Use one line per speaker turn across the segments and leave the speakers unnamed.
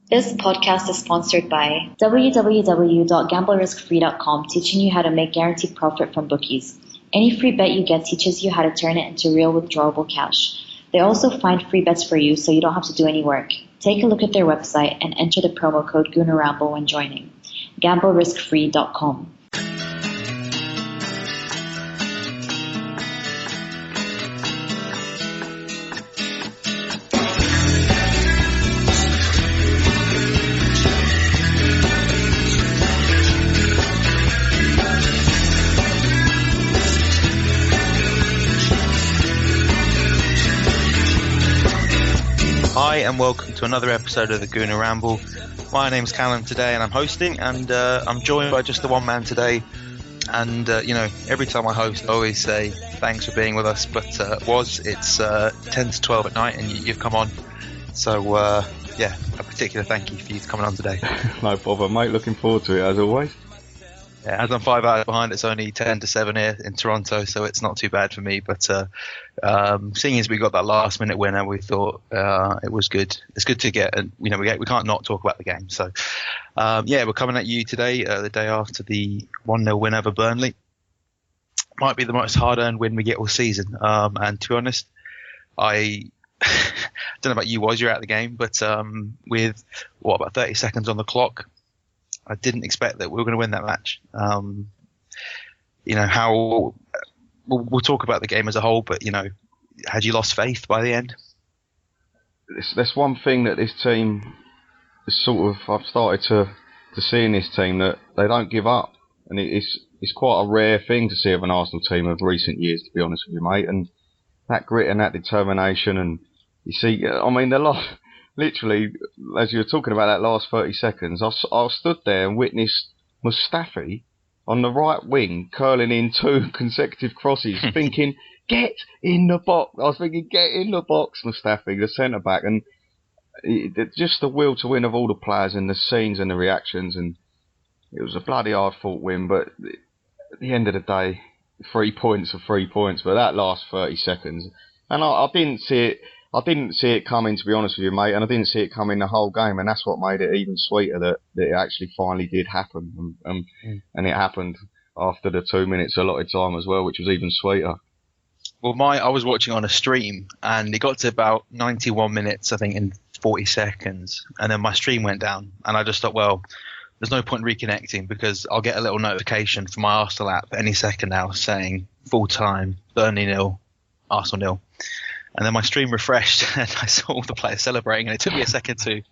This podcast is sponsored by www.gambleriskfree.com, teaching you how to make guaranteed profit from bookies. Any free bet you get teaches you how to turn it into real withdrawable cash. They also find free bets for you so you don't have to do any work. Take a look at their website and enter the promo code Gooner Ramble when joining. GambleRiskFree.com.
Hi and welcome to another episode of the Gooner Ramble. My name's Callum today and I'm hosting, and I'm joined by just the one man today. And every time I host I always say thanks for being with us, but it's 10 to 12 at night and you've come on, so a particular thank you for you coming on today.
No bother, mate, looking forward to it as always.
Yeah, as I'm 5 hours behind, it's only 10 to 7 here in Toronto, so it's not too bad for me. But seeing as we got that last minute winner, we thought it was good. It's good to get, and we can't not talk about the game. So we're coming at you today, the day after the 1-0 win over Burnley. Might be the most hard-earned win we get all season. And to be honest, I don't know about you, you're out of the game, but with about 30 seconds on the clock, I didn't expect that we were going to win that match. We'll talk about the game as a whole, but had you lost faith by the end?
That's one thing that this team is I've started to see in this team, that they don't give up, and it's quite a rare thing to see of an Arsenal team of recent years, to be honest with you, mate. And that grit and that determination, and you see, the loss. Literally, as you were talking about that last 30 seconds, I stood there and witnessed Mustafi on the right wing curling in 2 consecutive crosses, thinking, get in the box. I was thinking, get in the box, Mustafi, the centre-back. And just the will to win of all the players and the scenes and the reactions. And it was a bloody hard-fought win, but at the end of the day, 3 points are 3 points. But that last 30 seconds, and I didn't see it. I didn't see it coming, to be honest with you, mate, and I didn't see it coming the whole game, and that's what made it even sweeter, that it actually finally did happen, and it happened after the 2 minutes allotted time as well, which was even sweeter.
Well, I was watching on a stream, and it got to about 91 minutes, I think, in 40 seconds, and then my stream went down, and I just thought, well, there's no point reconnecting, because I'll get a little notification from my Arsenal app any second now saying full time, Burnley 0, Arsenal 0. And then my stream refreshed and I saw all the players celebrating, and it took me a second to... Do you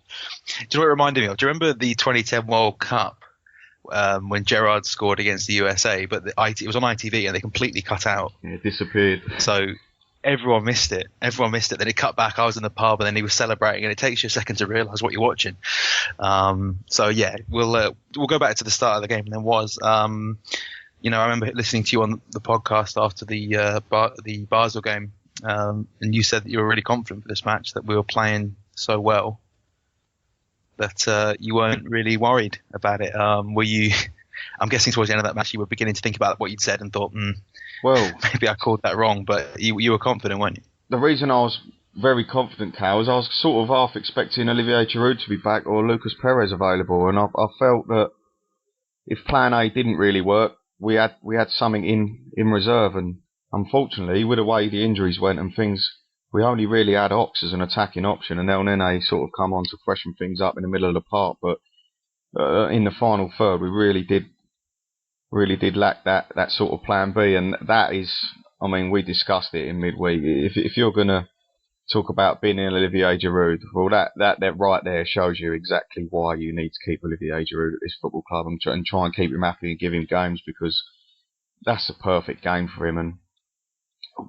know what it reminded me of? Do you remember the 2010 World Cup when Gerrard scored against the USA, but it was on ITV and they completely cut out?
Yeah, it disappeared.
So everyone missed it. Then it cut back. I was in the pub and then he was celebrating, and it takes you a second to realise what you're watching. We'll go back to the start of the game. And I remember listening to you on the podcast after the Basel game. And you said that you were really confident for this match, that we were playing so well that you weren't really worried about it. Were you? I'm guessing towards the end of that match you were beginning to think about what you'd said and thought, well, maybe I called that wrong, but you were confident, weren't you?
The reason I was very confident, Cal, is I was sort of half expecting Olivier Giroud to be back or Lucas Perez available, and I felt that if Plan A didn't really work, we had something in reserve, and unfortunately, with the way the injuries went and things, we only really had Ox as an attacking option, and Nene sort of come on to freshen things up in the middle of the park. But in the final third, we really did lack that sort of plan B, and that is, we discussed it in midweek. If you're gonna talk about being Olivier Giroud, well, that right there shows you exactly why you need to keep Olivier Giroud at this football club and try and keep him happy and give him games, because that's a perfect game for him. And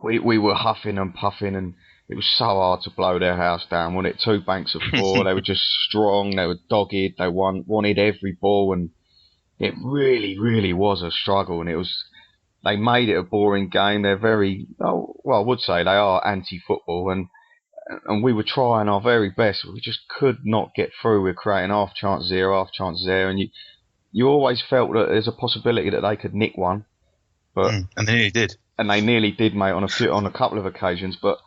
we were huffing and puffing, and it was so hard to blow their house down, wasn't it? 2 banks of 4. They were just strong. They were dogged. They wanted every ball, and it really, really was a struggle. And they made it a boring game. They're very, I would say they are anti-football, and we were trying our very best. We just could not get through. We were creating half chances here, and you always felt that there's a possibility that they could nick one. But
and they nearly did.
And they nearly did, mate, on a couple of occasions. But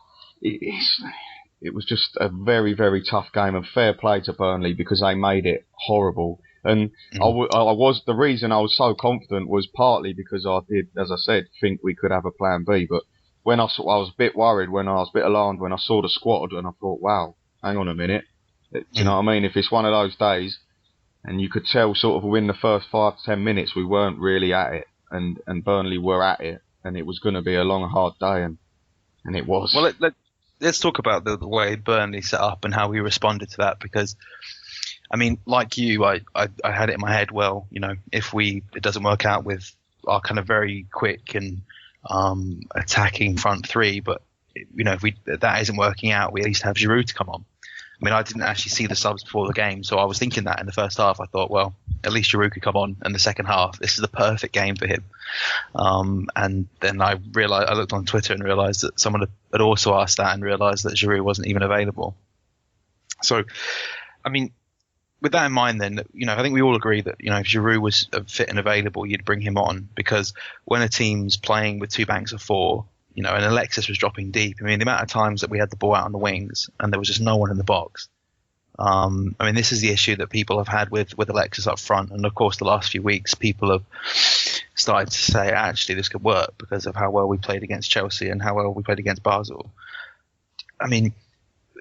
it was just a very, very tough game, and fair play to Burnley because they made it horrible. And the reason I was so confident was partly because I did, as I said, think we could have a plan B. But when I was a bit worried, when I was a bit alarmed, when I saw the squad, and I thought, wow, hang on a minute. Do you know what I mean? If it's one of those days, and you could tell sort of within the first 5 to 10 minutes we weren't really at it, and Burnley were at it, and it was going to be a long, hard day, and it was.
Well, let's talk about the way Burnley set up and how we responded to that, because I mean, like you, I had it in my head, well, you know, if it doesn't work out with our kind of very quick and attacking front three, but, you know, if that isn't working out, we at least have Giroud to come on. I mean, I didn't actually see the subs before the game, so I was thinking that in the first half. I thought, well, at least Giroud could come on in the second half. This is the perfect game for him. And then I looked on Twitter and realised that someone had also asked that and realised that Giroud wasn't even available. So, I mean, with that in mind, then, you know, I think we all agree that, you know, if Giroud was fit and available, you'd bring him on, because when a team's playing with two banks of four, you know, and Alexis was dropping deep. I mean, the amount of times that we had the ball out on the wings and there was just no one in the box. I mean, this is the issue that people have had with Alexis up front. And of course, the last few weeks, people have started to say, actually, this could work because of how well we played against Chelsea and how well we played against Basel. I mean,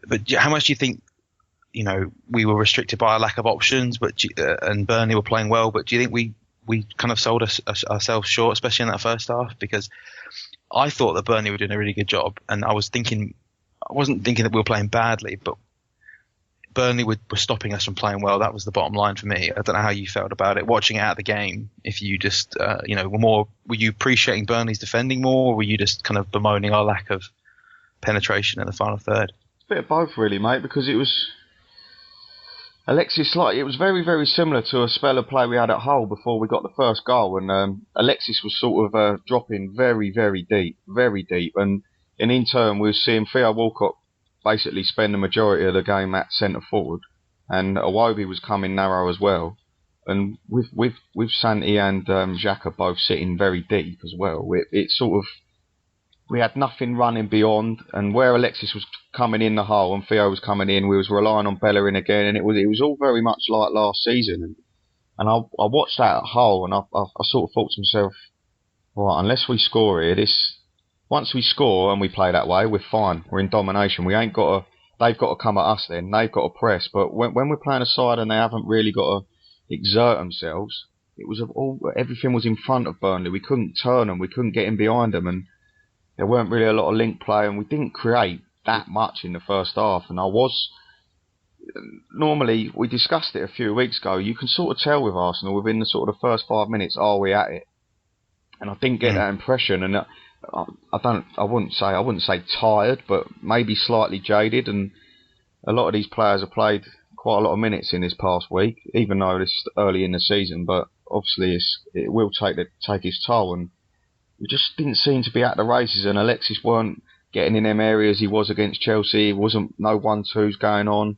but how much do you think, you know, we were restricted by a lack of options, and Burnley were playing well, but do you think we kind of sold ourselves short, especially in that first half? Because I thought that Burnley were doing a really good job, and I wasn't thinking that we were playing badly, but Burnley were stopping us from playing well. That was the bottom line for me. I don't know how you felt about it, watching it at the game. If you just, you know, were you appreciating Burnley's defending more, or were you just kind of bemoaning our lack of penetration in the final third?
It's a bit of both, really, mate, because it was Alexis, it was very, very similar to a spell of play we had at Hull before we got the first goal, and Alexis was sort of dropping very, very deep, and in turn we were seeing Theo Walcott basically spend the majority of the game at centre forward, and Iwobi was coming narrow as well, and with Santi and Xhaka both sitting very deep as well, it sort of, we had nothing running beyond, and where Alexis was coming in the hole and Theo was coming in, we was relying on Bellerin again, and it was all very much like last season. And I watched that at Hull, and I sort of thought to myself, right, unless we score here, once we score and we play that way, we're fine. We're in domination. They've got to come at us then. They've got to press. But when we're playing a side and they haven't really got to exert themselves, everything was in front of Burnley. We couldn't turn them. We couldn't get in behind them, and there weren't really a lot of link play, and we didn't create that much in the first half. And normally, we discussed it a few weeks ago, you can sort of tell with Arsenal within the sort of first 5 minutes, are we at it? And I didn't get that impression, and I wouldn't say tired, but maybe slightly jaded, and a lot of these players have played quite a lot of minutes in this past week, even though it's early in the season, but obviously it will take its toll, and we just didn't seem to be at the races, and Alexis weren't getting in them areas he was against Chelsea. Wasn't no 1-2s going on.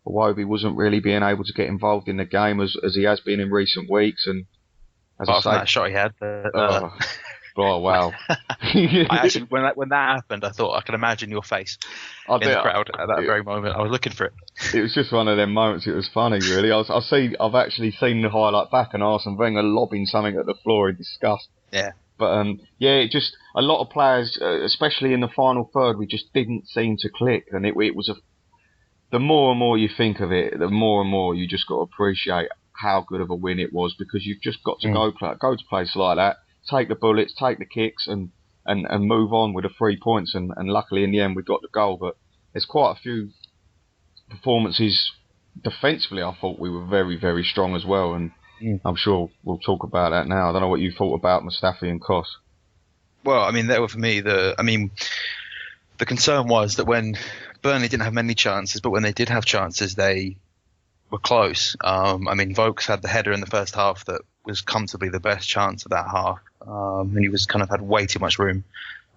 Iwobi wasn't really being able to get involved in the game as he has been in recent weeks. And as
apart from that shot he had,
oh wow!
I actually, when that happened, I thought I could imagine your face in the crowd at that very moment. I was looking for it. It
was just one of them moments. It was funny, really. I've actually seen the highlight back and Arsene Wenger lobbing something at the floor in disgust.
Yeah.
But it just, a lot of players, especially in the final third, we just didn't seem to click, and it was the more and more you think of it, the more and more you just got to appreciate how good of a win it was, because you've just got to go to places like that, take the bullets, take the kicks, and move on with the 3 points, and luckily in the end we got the goal. But there's quite a few performances defensively. I thought we were very, very strong as well, and I'm sure we'll talk about that now. I don't know what you thought about Mustafi and Kos.
Well, I mean, that were for me the concern was that when Burnley didn't have many chances, but when they did have chances, they were close. I mean, Vokes had the header in the first half that was comfortably the best chance of that half, and he was kind of had way too much room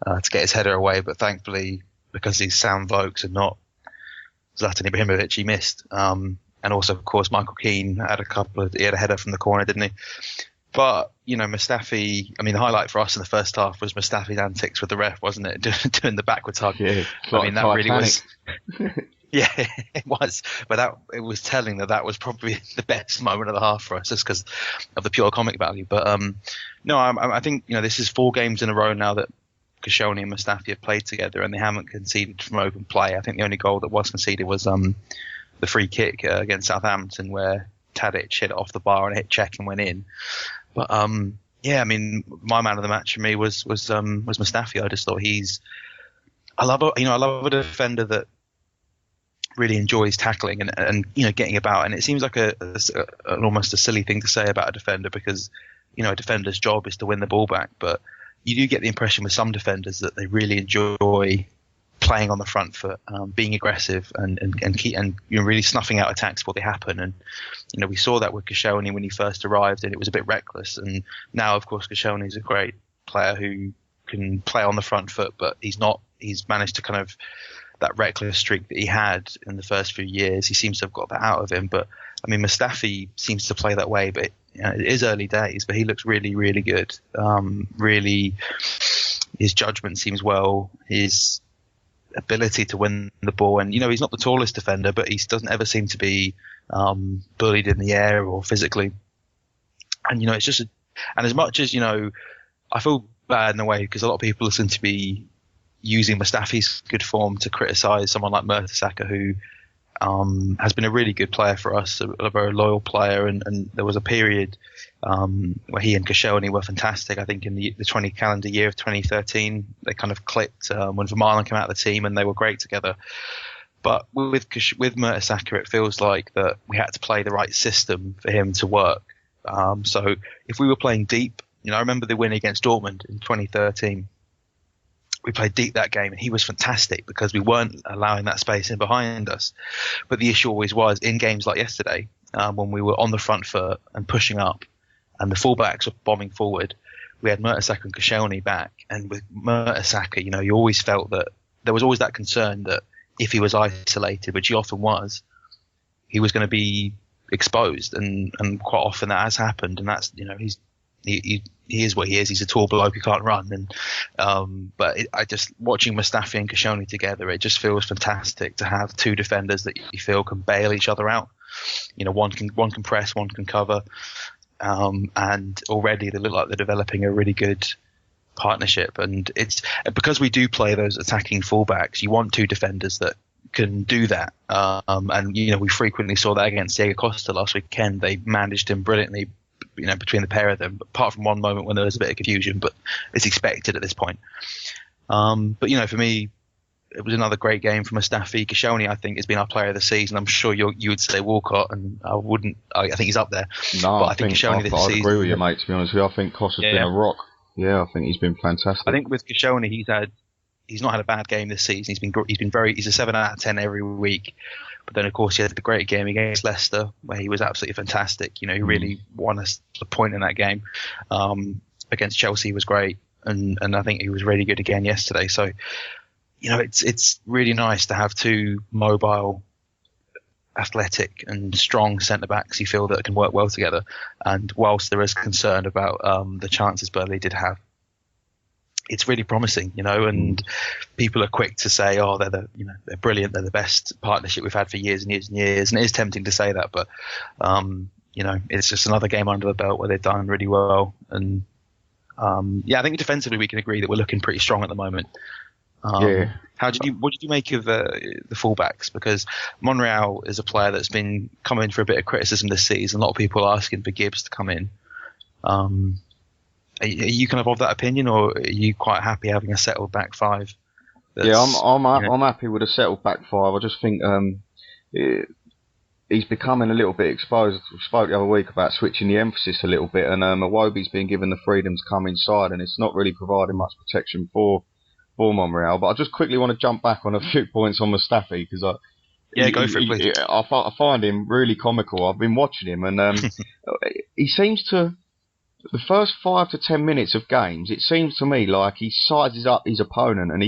to get his header away. But thankfully, because he's Sam Vokes and not Zlatan Ibrahimovic, he missed. And also, of course, Michael Keane had he had a header from the corner, didn't he? But, Mustafi, I mean, the highlight for us in the first half was Mustafi's antics with the ref, wasn't it? Doing the backwards hug.
Yeah,
I mean, that
Titanic.
really was. Yeah, it was. But it was telling that was probably the best moment of the half for us, just because of the pure comic value. But no, I think, this is 4 games in a row now that Koscielny and Mustafi have played together, and they haven't conceded from open play. I think the only goal that was conceded was the free kick against Southampton, where Tadic hit it off the bar and hit check and went in. But yeah, I mean, my man of the match for me was Mustafi. I just thought I love a defender that really enjoys tackling and getting about. And it seems like an almost a silly thing to say about a defender, because a defender's job is to win the ball back. But you do get the impression with some defenders that they really enjoy playing on the front foot, being aggressive and really snuffing out attacks before they happen. And we saw that with Koscielny when he first arrived, and it was a bit reckless. And now, of course, Koscielny is a great player who can play on the front foot, but he's managed to kind of, that reckless streak that he had in the first few years, he seems to have got that out of him. But I mean, Mustafi seems to play that way, but it is early days, but he looks really, really good. Really, his judgment seems well. His ability to win the ball, and he's not the tallest defender, but he doesn't ever seem to be bullied in the air or physically. And it's just and as much as I feel bad in a way, because a lot of people seem to be using Mustafi's good form to criticise someone like Mertesacker, who has been a really good player for us, a very loyal player, and there was a period where he and Koscielny were fantastic. I think in the 20 calendar year of 2013, they kind of clicked when Vermaelen came out of the team, and they were great together. But with Mertesacker, it feels like that we had to play the right system for him to work. So if we were playing deep, I remember the win against Dortmund in 2013. We played deep that game, and he was fantastic because we weren't allowing that space in behind us. But the issue always was in games like yesterday, when we were on the front foot and pushing up, and the fullbacks were bombing forward. We had Mertesacker and Koscielny back, and with Mertesacker, you always felt that there was always that concern that if he was isolated, which he often was, he was going to be exposed, and quite often that has happened. And that's he is what he is. He's a tall bloke who can't run. And I just watching Mustafi and Koscielny together, it just feels fantastic to have 2 defenders that you feel can bail each other out. One can press, one can cover, and already they look like they're developing a really good partnership. And it's because we do play those attacking fullbacks. You want 2 defenders that can do that. And we frequently saw that against Diego Costa last weekend. They managed him brilliantly, between the pair of them, apart from one moment when there was a bit of confusion, but it's expected at this point. But for me, it was another great game from Mustafi. Koscielny, I think, has been our player of the season. I'm sure you would say Walcott, and I wouldn't. I think he's up there.
No,
but I think Koscielny this season.
I agree with you, mate. To be honest with you, I think Kos has been a rock. Yeah, I think he's been fantastic.
I think with Koscielny, he's not had a bad game this season. He's a 7 out of 10 every week. But then, of course, he had the great game against Leicester, where he was absolutely fantastic. He really won us the point in that game. Against Chelsea, he was great, and I think he was really good again yesterday. So, it's really nice to have 2 mobile, athletic, and strong centre backs you feel that can work well together. And whilst there is concern about the chances Burnley did have, it's really promising, and people are quick to say, "Oh, they're brilliant. They're the best partnership we've had for years and years and years." And it is tempting to say that, but it's just another game under the belt where they've done really well. And I think defensively we can agree that we're looking pretty strong at the moment. What did you make of the fullbacks? Because Monreal is a player that's been coming for a bit of criticism this season. A lot of people are asking for Gibbs to come in. Are you kind of that opinion, or are you quite happy having a settled back 5?
I'm happy with a settled back 5. I just think he's becoming a little bit exposed. We spoke the other week about switching the emphasis a little bit, and Iwobi's been given the freedom to come inside, and it's not really providing much protection for Monreal. But I just quickly want to jump back on a few points on Mustafi, because
go for it, please.
I find him really comical. I've been watching him, and he seems to. The first 5 to 10 minutes of games, it seems to me like he sizes up his opponent, and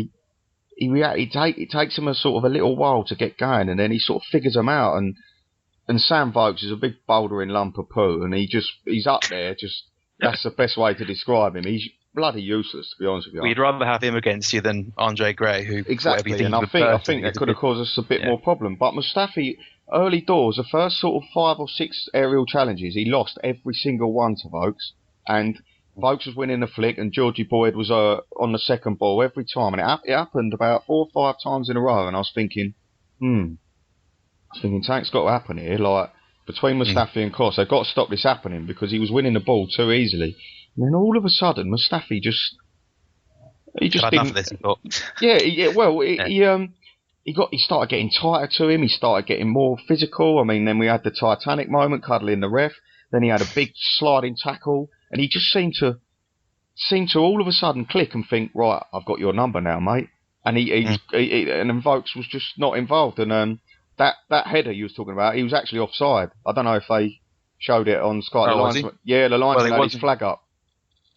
it takes him a sort of a little while to get going, and then he sort of figures them out. And Sam Vokes is a big bouldering lump of poo, and he's up there just That's the best way to describe him. He's bloody useless, to be honest with you.
We'd rather have him against you than Andre Gray, who
exactly, and I think that could have caused us a bit more problem. But Mustafi, early doors, the first sort of 5 or 6 aerial challenges, he lost every single one to Vokes, and Vokes was winning the flick, and Georgie Boyd was on the second ball every time, and it happened about 4 or 5 times in a row, and I was thinking, something's got to happen here. Like between Mustafi and Kos, they've got to stop this happening because he was winning the ball too easily. And then all of a sudden, Mustafi just didn't.
Enough of this, he thought.
He started getting tighter to him. He started getting more physical. I mean, then we had the Titanic moment, cuddling the ref. Then he had a big sliding tackle, and he just seemed to all of a sudden click and think, right, I've got your number now, mate. And and then Vokes was just not involved. And that header you was talking about, he was actually offside. I don't know if they showed it on Sky.
Oh, was he?
Yeah, the linesman had his flag up.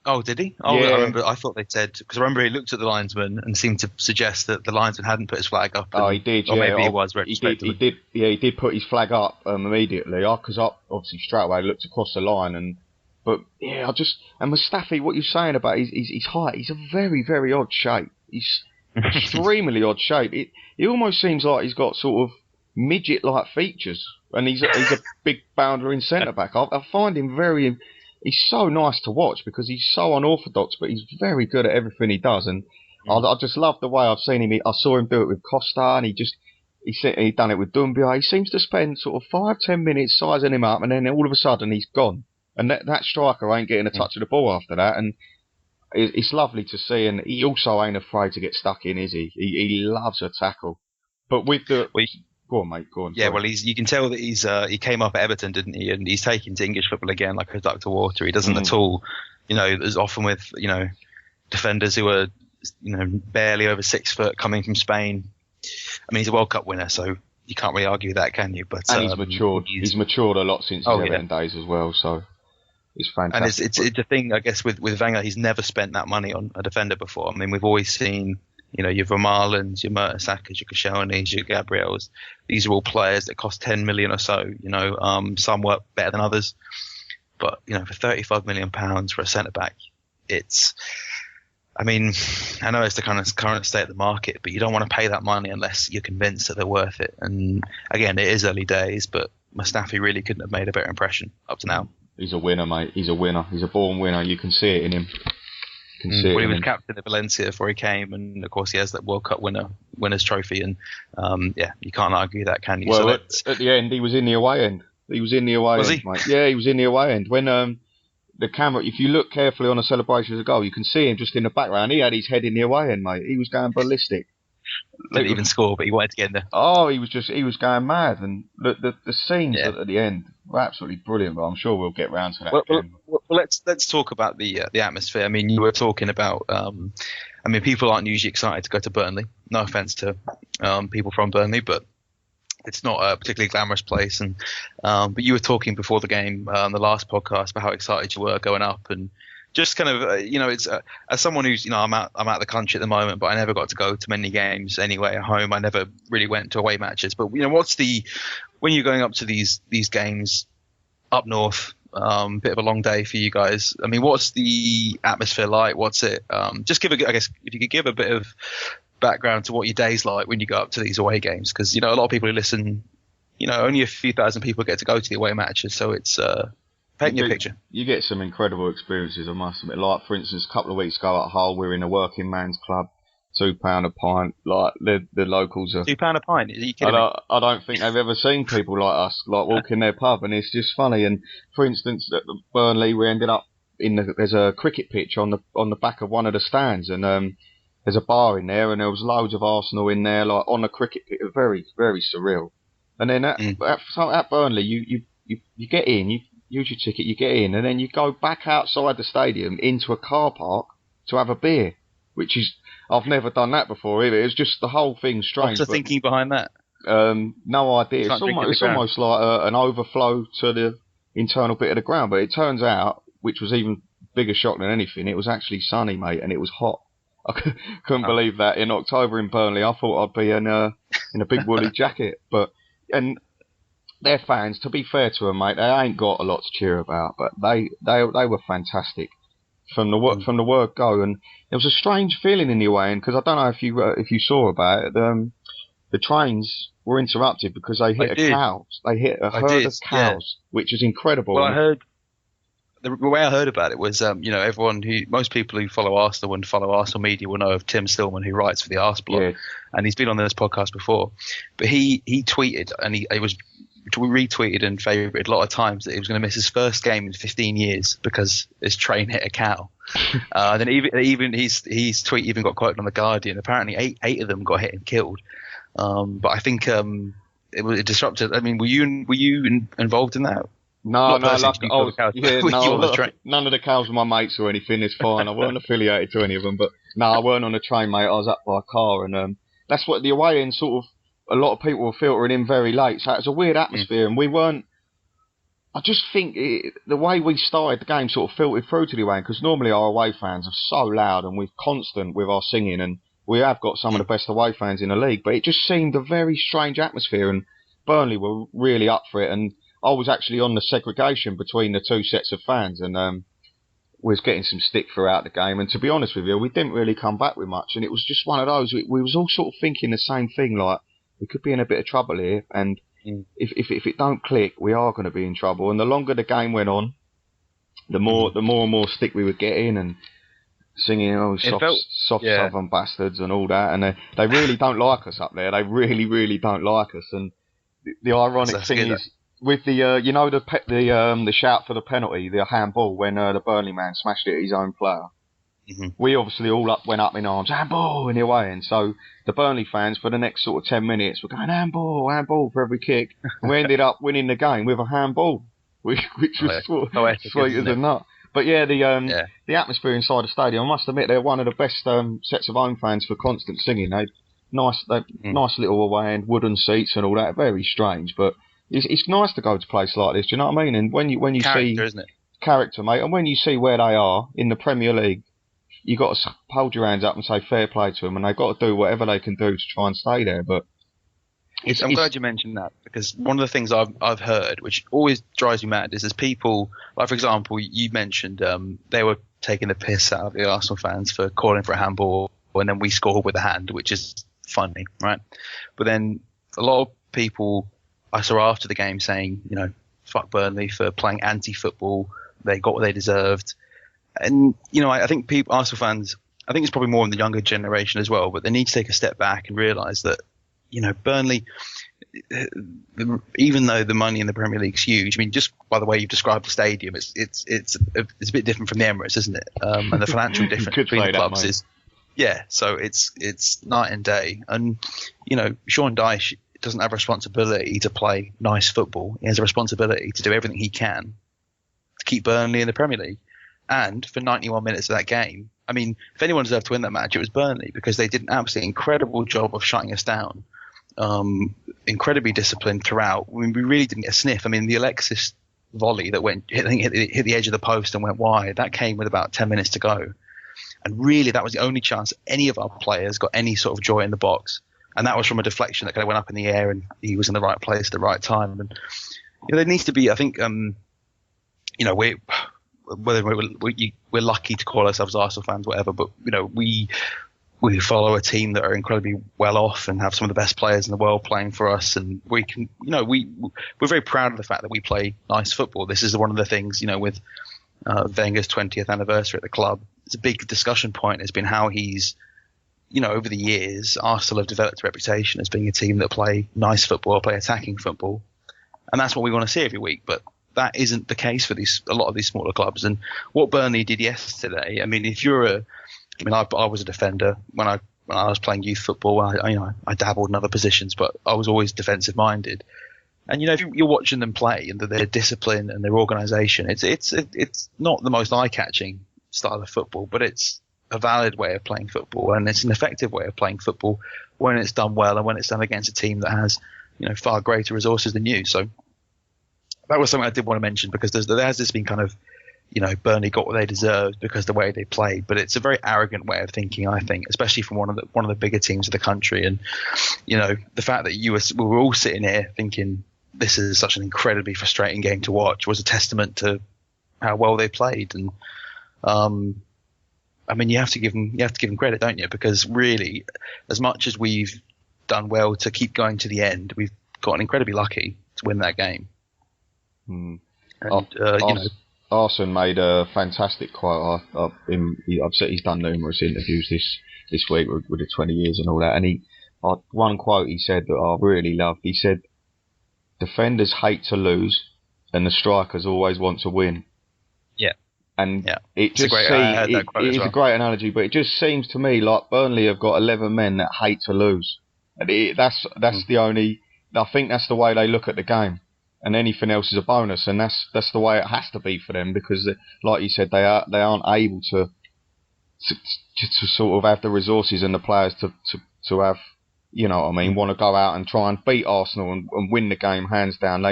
Oh, did he? Oh,
yeah.
I thought they said, because I remember he looked at the linesman and seemed to suggest that the linesman hadn't put his flag up.
Oh, he did,
or
yeah.
maybe he was retrospectively.
He did put his flag up immediately, because I obviously straight away looked across the line. And Mustafi, what you're saying about his height, he's a very, very odd shape. He's extremely odd shape. It almost seems like he's got sort of midget-like features, and he's a big boundary centre-back. I find him very... He's so nice to watch because he's so unorthodox, but he's very good at everything he does. And I just love the way I've seen him. I saw him do it with Costa, and he done it with Doumbia. He seems to spend sort of 5-10 minutes sizing him up, and then all of a sudden he's gone. And that striker ain't getting a touch of the ball after that. And it's lovely to see. And he also ain't afraid to get stuck in, is he? He loves a tackle. But with the... Go on, mate. Go on.
Yeah,
sorry.
well, you can tell that he came up at Everton, didn't he? And he's taken to English football again like a duck to water. He doesn't at all, as often with, defenders who are, barely over 6 foot coming from Spain. I mean, he's a World Cup winner, so you can't really argue that, can you? But
and he's matured. He's matured a lot since his Everton days as well, so it's fantastic.
And it's a thing, I guess, with Wenger, he's never spent that money on a defender before. I mean, we've always seen... your Vermaelens, your Mertesackers, your Koscielnys, your Gabriels. These are all players that cost 10 million or so. Some work better than others. But, for £35 million for a centre-back, I know it's the kind of current state of the market, but you don't want to pay that money unless you're convinced that they're worth it. And again, it is early days, but Mustafi really couldn't have made a better impression up to now.
He's a winner, mate. He's a winner. He's a born winner. You can see it in him.
He was captain of Valencia before he came, and of course he has that World Cup winner's trophy, and you can't argue that, can you?
Well, at the end, he was in the away end. Was he? Mate. Yeah, he was in the away end. When the camera, if you look carefully on a celebration of a goal, you can see him just in the background. He had his head in the away end, mate. He was going ballistic.
Didn't even score, but he wanted to get in there.
Oh, he was going mad, and the scenes at the end were absolutely brilliant. But I'm sure we'll get round to that again.
Well, let's talk about the atmosphere. I mean, you were talking about. People aren't usually excited to go to Burnley. No offense to people from Burnley, but it's not a particularly glamorous place. And but you were talking before the game on the last podcast about how excited you were going up, and just kind of it's as someone who's I'm out of the country at the moment, but I never got to go to many games anyway at home. I never really went to away matches. But when you're going up to these games up north? Bit of a long day for you guys. I mean, what's the atmosphere like? What's it? Just if you could give a bit of background to what your day's like when you go up to these away games, because a lot of people who listen, only a few thousand people get to go to the away matches, so it's paint me a picture.
You get some incredible experiences, I must admit. Like, for instance, a couple of weeks ago at Hull, we were in a working man's club. £2 a pint, like the locals are.
£2 a pint? Are you kidding me?
I don't think they've ever seen people like us, like walking their pub, and it's just funny. And for instance, at Burnley, we ended up there's a cricket pitch on the back of one of the stands, and there's a bar in there, and there was loads of Arsenal in there, like on the cricket pitch. Very, very surreal. And then at Burnley, you get in, you use your ticket, you get in, and then you go back outside the stadium into a car park to have a beer, which is. I've never done that before either. It's just the whole thing strange.
What's the thinking behind that?
No idea. It's almost like an overflow to the internal bit of the ground. But it turns out, which was even bigger shock than anything, it was actually sunny, mate, and it was hot. I couldn't believe that in October in Burnley. I thought I'd be in a big woolly jacket, and their fans, to be fair to them, mate, they ain't got a lot to cheer about, but they were fantastic from the word go, and there was a strange feeling in the away end, because I don't know if you saw about it. The trains were interrupted because they hit cows. They hit a herd of cows, which is incredible.
Well, I heard the way I heard about it was, most people who follow Arsenal and follow Arsenal media will know of Tim Stillman, who writes for the Arse blog, and he's been on this podcast before. But he tweeted, and he was retweeted and favorited a lot of times, that he was going to miss his first game in 15 years because his train hit a cow. Then even his tweet even got quoted on the Guardian. Apparently, eight of them got hit and killed. But I think it disrupted. I mean, were you involved in that?
No, none of the cows were my mates or anything. It's fine. I weren't affiliated to any of them, but no, I weren't on a train, mate. I was up by a car, and that's what the away end sort of. A lot of people were filtering in very late, so it was a weird atmosphere, and we weren't. I just think the way we started the game sort of filtered through to the away end, because normally our away fans are so loud and we're constant with our singing, and we have got some of the best away fans in the league, but it just seemed a very strange atmosphere, and Burnley were really up for it, and I was actually on the segregation between the two sets of fans, and was getting some stick throughout the game, and to be honest with you, we didn't really come back with much, and it was just one of those, we was all sort of thinking the same thing, like, we could be in a bit of trouble here, and if it don't click, we are going to be in trouble. And the longer the game went on, the more and more stick we were getting, and singing soft southern bastards and all that. And they really don't like us up there. They really, really don't like us. And the ironic thing is, with the the shout for the penalty, the handball, when the Burnley man smashed it at his own player. We obviously all went up in arms, handball in the away end. So the Burnley fans, for the next sort of 10 minutes, were going handball for every kick. And we ended up winning the game with a handball, which was sort of sweeter than that. But yeah, the atmosphere inside the stadium, I must admit, they're one of the best sets of home fans for constant singing. Nice little away end, wooden seats and all that. Very strange, but it's nice to go to a place like this. Do you know what I mean? And when you see
isn't it?
Character, mate, and when you see where they are in the Premier League, you got to hold your hands up and say fair play to them, and they've got to do whatever they can do to try and stay there. But
I'm glad you mentioned that, because one of the things I've heard, which always drives me mad, is there's people, like for example, you mentioned they were taking the piss out of the Arsenal fans for calling for a handball, and then we scored with a hand, which is funny, right? But then a lot of people I saw after the game saying, fuck Burnley for playing anti-football, they got what they deserved. And, I think Arsenal fans, I think it's probably more in the younger generation as well, but they need to take a step back and realise that, Burnley, even though the money in the Premier League is huge, I mean, just by the way you've described the stadium, it's a bit different from the Emirates, isn't it? And the financial difference between the clubs is, so it's night and day. And, Sean Dyche doesn't have a responsibility to play nice football. He has a responsibility to do everything he can to keep Burnley in the Premier League. And for 91 minutes of that game, I mean, if anyone deserved to win that match, it was Burnley, because they did an absolutely incredible job of shutting us down. Incredibly disciplined throughout. I mean, we really didn't get a sniff. I mean, the Alexis volley that hit the edge of the post and went wide, that came with about 10 minutes to go. And really, that was the only chance any of our players got any sort of joy in the box. And that was from a deflection that kind of went up in the air, and he was in the right place at the right time. And there needs to be, I think, we're lucky to call ourselves Arsenal fans, whatever, but we follow a team that are incredibly well off and have some of the best players in the world playing for us, and we can, we're very proud of the fact that we play nice football. This is one of the things, with Wenger's 20th anniversary at the club. It's a big discussion point. Has been how he's, over the years, Arsenal have developed a reputation as being a team that play nice football, play attacking football, and that's what we want to see every week. But that isn't the case for a lot of these smaller clubs. And what Burnley did yesterday, I mean, I was a defender when I was playing youth football. I dabbled in other positions, but I was always defensive minded. And if you're watching them play and their discipline and their organisation, it's not the most eye-catching style of football, but it's a valid way of playing football, and it's an effective way of playing football when it's done well and when it's done against a team that has far greater resources than you. So that was something I did want to mention, because there has this been kind of, Burnley got what they deserved because of the way they played, but it's a very arrogant way of thinking, I think, especially from one of the bigger teams of the country. And the fact that we were all sitting here thinking, this is such an incredibly frustrating game to watch was a testament to how well they played. And I mean, you have to give them credit, don't you? Because really, as much as we've done well to keep going to the end, we've gotten incredibly lucky to win that game.
And, Arsene made a fantastic quote. I've said he's done numerous interviews this week with the 20 years and all that. And one quote he said that I really loved. He said, "Defenders hate to lose, and the strikers always want to win." Yeah. And it is a great analogy, but it just seems to me like Burnley have got 11 men that hate to lose. And that's the only. I think that's the way they look at the game. And anything else is a bonus, and that's the way it has to be for them, because, like you said, they aren't able to sort of have the resources and the players to have, you know what I mean, want to go out and try and beat Arsenal and win the game hands down.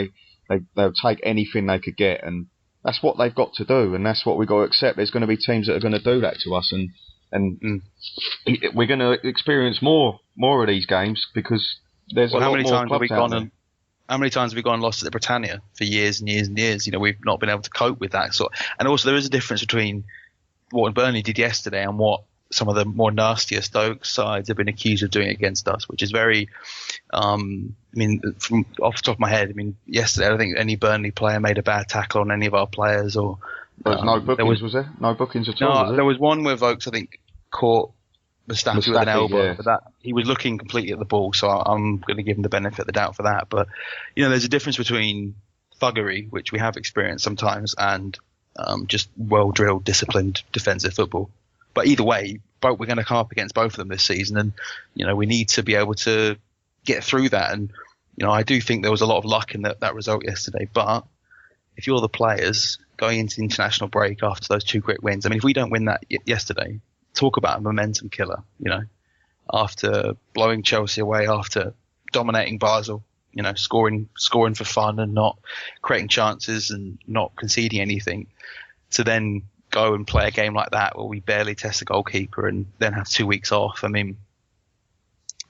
They'll take anything they could get, and that's what they've got to do, and that's what we've got to accept. There's going to be teams that are going to do that to us, and we're going to experience more of these games, because there's a lot more clubs out there.
How many times have we gone and lost at the Britannia for years and years and years? You know, we've not been able to cope with that sort. And also, there is a difference between what Burnley did yesterday and what some of the more nastier Stoke sides have been accused of doing against us, which is very. I mean, from off the top of my head, I mean, yesterday I don't think any Burnley player made a bad tackle on any of our players, or
there was no bookings. Was there no bookings at all?
No, there was one where Vokes, I think, caught Mustafi with an elbow, but that he was looking completely at the ball, so I'm going to give him the benefit of the doubt for that. But you know, there's a difference between thuggery, which we have experienced sometimes, and just well-drilled, disciplined defensive football. But either way, we're going to come up against both of them this season, and you know, we need to be able to get through that. And you know, I do think there was a lot of luck in that result yesterday. But if you're the players going into the international break after those two quick wins, I mean, if we don't win that yesterday, talk about a momentum killer, you know, after blowing Chelsea away, after dominating Basel, you know, scoring for fun and not creating chances and not conceding anything, to then go and play a game like that where we barely test the goalkeeper and then have 2 weeks off. I mean,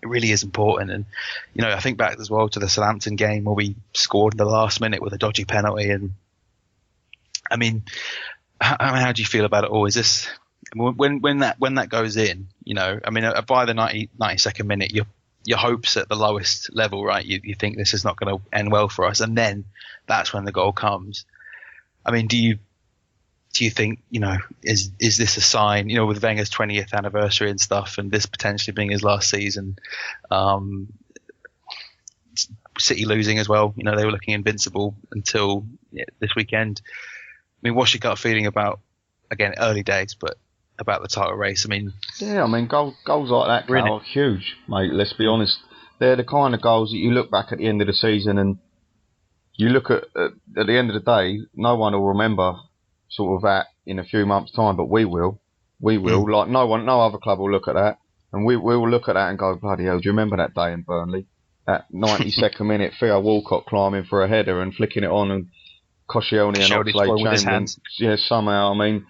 it really is important. And, you know, I think back as well to the Southampton game where we scored in the last minute with a dodgy penalty. And I mean, how do you feel about it all? Is this, when that goes in, you know, I mean, by the 92nd minute, your hopes at the lowest level, right? You think this is not going to end well for us, and then that's when the goal comes. I mean, do you think, you know, is this a sign, you know, with Wenger's 20th anniversary and stuff, and this potentially being his last season, City losing as well, you know, they were looking invincible until this weekend. I mean, what's your gut feeling about, again, early days, but about the title race? I mean,
goals like that are huge, mate. Let's be honest. They're the kind of goals that you look back at the end of the season, and you look at the end of the day, no one will remember sort of that in a few months' time, but we will. Like no other club will look at that, and we will look at that and go, bloody hell, do you remember that day in Burnley? That 92nd minute, Theo Walcott climbing for a header and flicking it on, and Koscielny and Oxlade somehow. I mean,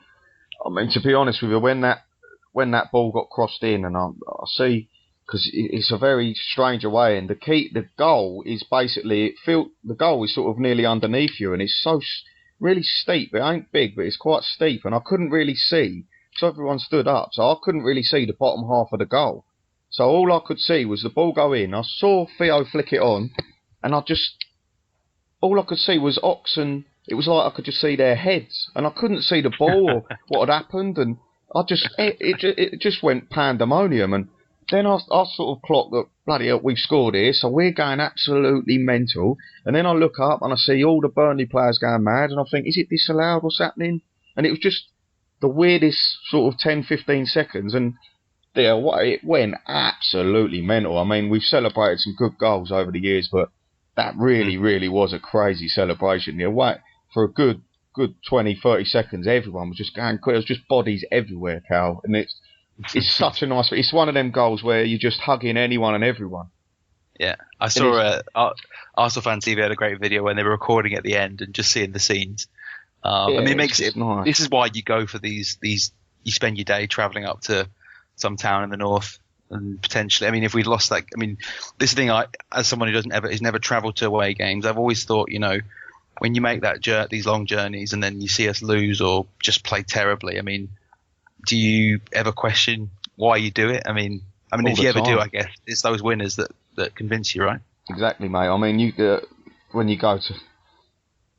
to be honest with you, when that ball got crossed in, and I see, because it's a very strange away, and the goal is basically, the goal is sort of nearly underneath you, and it's so really steep. It ain't big, but it's quite steep, and I couldn't really see, so everyone stood up, so I couldn't really see the bottom half of the goal. So all I could see was the ball go in. I saw Theo flick it on, and all I could see was Oxen. It was like I could just see their heads, and I couldn't see the ball or what had happened, and it just went pandemonium. And then I sort of clocked that, bloody hell, we've scored here, so we're going absolutely mental. And then I look up and I see all the Burnley players going mad, and I think, is it disallowed? What's happening? And it was just the weirdest sort of 10-15 seconds, and it went absolutely mental. I mean, we've celebrated some good goals over the years, but that really, really was a crazy celebration. For a good 20-30 seconds, everyone was just going. There was just bodies everywhere, Cal, and it's such a nice. It's one of them goals where you're just hugging anyone and everyone.
Yeah, I saw Arsenal Fan TV had a great video when they were recording at the end and just seeing the scenes. I mean, it makes it nice. This is why you go for these. You spend your day travelling up to some town in the north and potentially, I mean, if we'd lost that, I mean, this thing, as someone who has never travelled to away games, I've always thought, when you make these long journeys and then you see us lose or just play terribly, I mean, do you ever question why you do it? I mean, if you ever do, I guess it's those winners that convince you, right?
Exactly, mate. I mean, when you go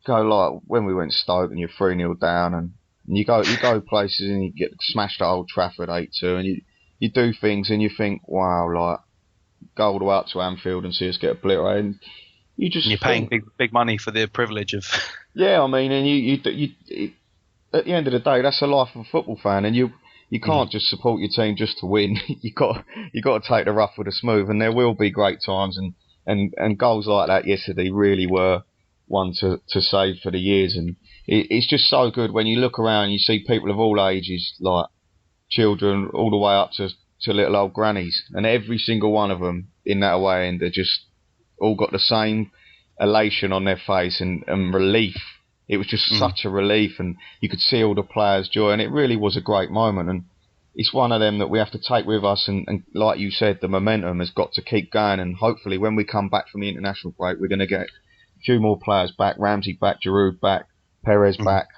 like when we went to Stoke and you're 3-0 down, and you go places and you get smashed at Old Trafford 8-2, and you do things and you think, wow, like go all the way up to Anfield and see us get obliterated. And you're
paying big money for the privilege of.
Yeah, I mean, and you at the end of the day, that's the life of a football fan, and you can't just support your team just to win. you got to take the rough with the smooth, and there will be great times, and goals like that yesterday really were one to save for the years, and it's just so good when you look around, you see people of all ages, like children all the way up to little old grannies, and every single one of them in that away end, they just all got the same elation on their face and relief. It was just such a relief, and you could see all the players' joy, and it really was a great moment. And it's one of them that we have to take with us, and like you said, the momentum has got to keep going, and hopefully when we come back from the international break, we're going to get a few more players back, Ramsey back, Giroud back, Perez back.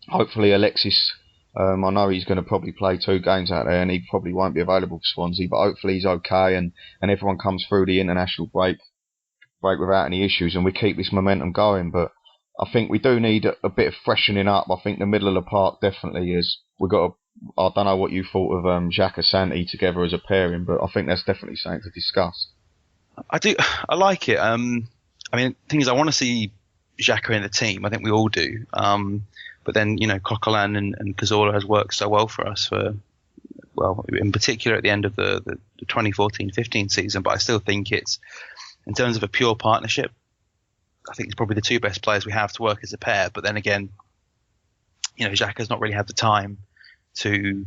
Hopefully Alexis, I know he's going to probably play 2 games out there, and he probably won't be available for Swansea, but hopefully he's okay, and everyone comes through the international break without any issues, and we keep this momentum going. But I think we do need a bit of freshening up. I think the middle of the park definitely is. I don't know what you thought of Xhaka Santi together as a pairing, but I think that's definitely something to discuss.
I do. I like it. I mean, the thing is, I want to see Xhaka in the team. I think we all do. But then, Coquelin and Cazorla has worked so well for us in particular at the end of the 2014-15 season. But I still think it's, in terms of a pure partnership, I think it's probably the 2 best players we have to work as a pair. But then again, Xhaka's not really had the time to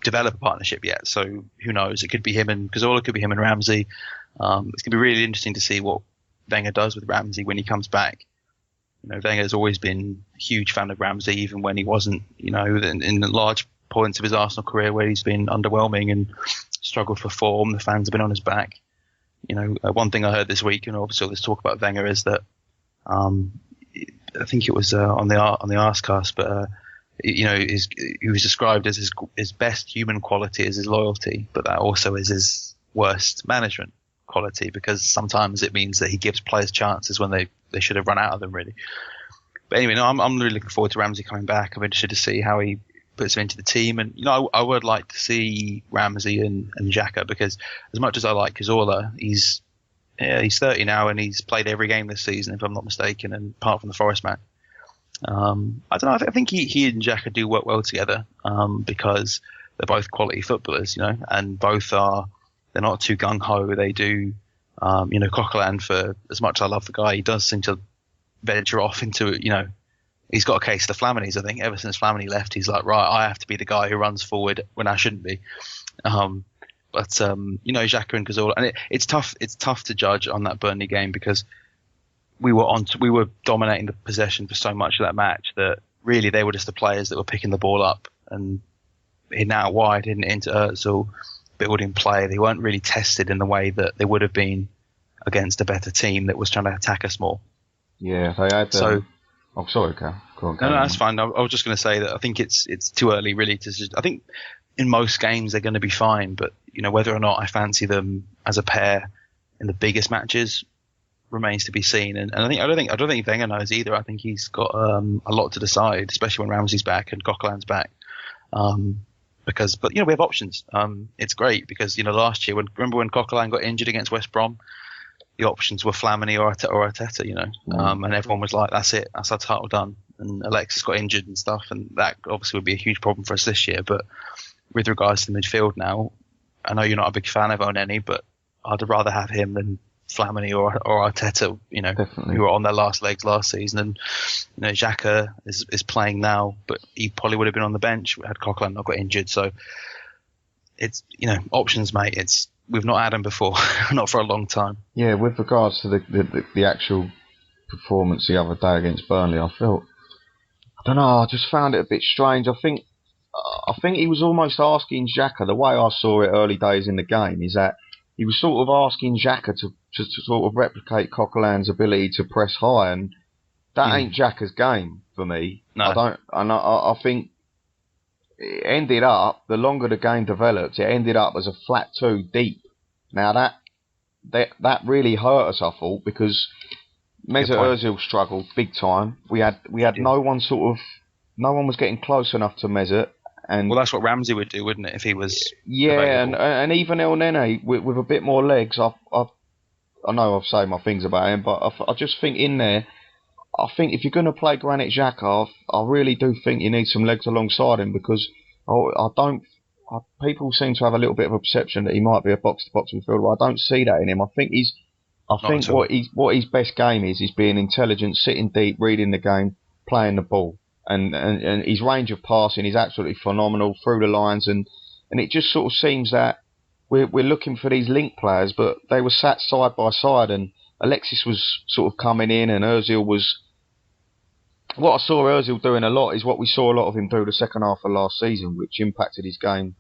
develop a partnership yet. So who knows? It could be him and Cazorla, could be him and Ramsey. It's going to be really interesting to see what Wenger does with Ramsey when he comes back. Wenger's always been a huge fan of Ramsey, even when he wasn't, in large points of his Arsenal career where he's been underwhelming and struggled for form. The fans have been on his back. One thing I heard this week, and obviously all this talk about Wenger, is that I think it was on the Arsecast, but he was described as his best human quality is his loyalty, but that also is his worst management quality, because sometimes it means that he gives players chances when they should have run out of them, really. But anyway, I'm really looking forward to Ramsey coming back. I'm interested to see how he puts him into the team, and I would like to see Ramsey and Xhaka, because as much as I like Cazorla, he's 30 now and he's played every game this season, if I'm not mistaken, and apart from the Forest match. I don't know. I think he and Xhaka do work well together, because they're both quality footballers, and both they're not too gung ho. They do, Coquelin, for as much as I love the guy, he does seem to venture off into, he's got a case of the Flaminies. I think ever since Flamini left, he's like, right, I have to be the guy who runs forward when I shouldn't be. But Xhaka and Cazorla, and it's tough. It's tough to judge on that Burnley game, because we were dominating the possession for so much of that match that really they were just the players that were picking the ball up and hitting out wide, hitting it into Özil, building play. They weren't really tested in the way that they would have been against a better team that was trying to attack us more.
Yeah, they had. Oh, sorry, Cal. Go on,
no, that's fine. I was just going to say that I think it's too early, really, to. I think in most games they're going to be fine, but whether or not I fancy them as a pair in the biggest matches remains to be seen. And I don't think Wenger knows either. I think he's got a lot to decide, especially when Ramsey's back and Coquelin's back. But we have options. It's great because last year, remember when Coquelin got injured against West Brom, the options were Flamini or Arteta, and everyone was like, that's it, that's our title done. And Alexis got injured and stuff, and that obviously would be a huge problem for us this year. But with regards to the midfield now, I know you're not a big fan of Oneni, but I'd rather have him than Flamini or Arteta, who were on their last legs last season. And Xhaka is playing now, but he probably would have been on the bench had Coquelin not got injured. So it's options, mate. We've not had them before, not for a long time.
Yeah, with regards to the actual performance the other day against Burnley, I don't know, I just found it a bit strange. I think I think he was almost asking Xhaka, the way I saw it early days in the game, is that he was sort of asking Xhaka to sort of replicate Coquelin's ability to press high, and that ain't Xhaka's game for me.
No.
I think it ended up, the longer the game developed, it ended up as a flat 2 deep. Now that really hurt us, I thought, because Mesut Özil struggled big time. We had no one was getting close enough to Mesut. And
well, that's what Ramsey would do, wouldn't it, if he was
available.
available?
and even El Nene with a bit more legs. I know I've said my things about him, but I just think in there, I think if you're going to play Granit Xhaka, I really do think you need some legs alongside him, because people seem to have a little bit of a perception that he might be a box-to-box midfielder. I don't see that in him. I think what his best game is being intelligent, sitting deep, reading the game, playing the ball. And his range of passing is absolutely phenomenal through the lines, and it just sort of seems that we're looking for these link players, but they were sat side by side, and Alexis was sort of coming in, and Özil was. What I saw Özil doing a lot is what we saw a lot of him do the second half of last season, which impacted his game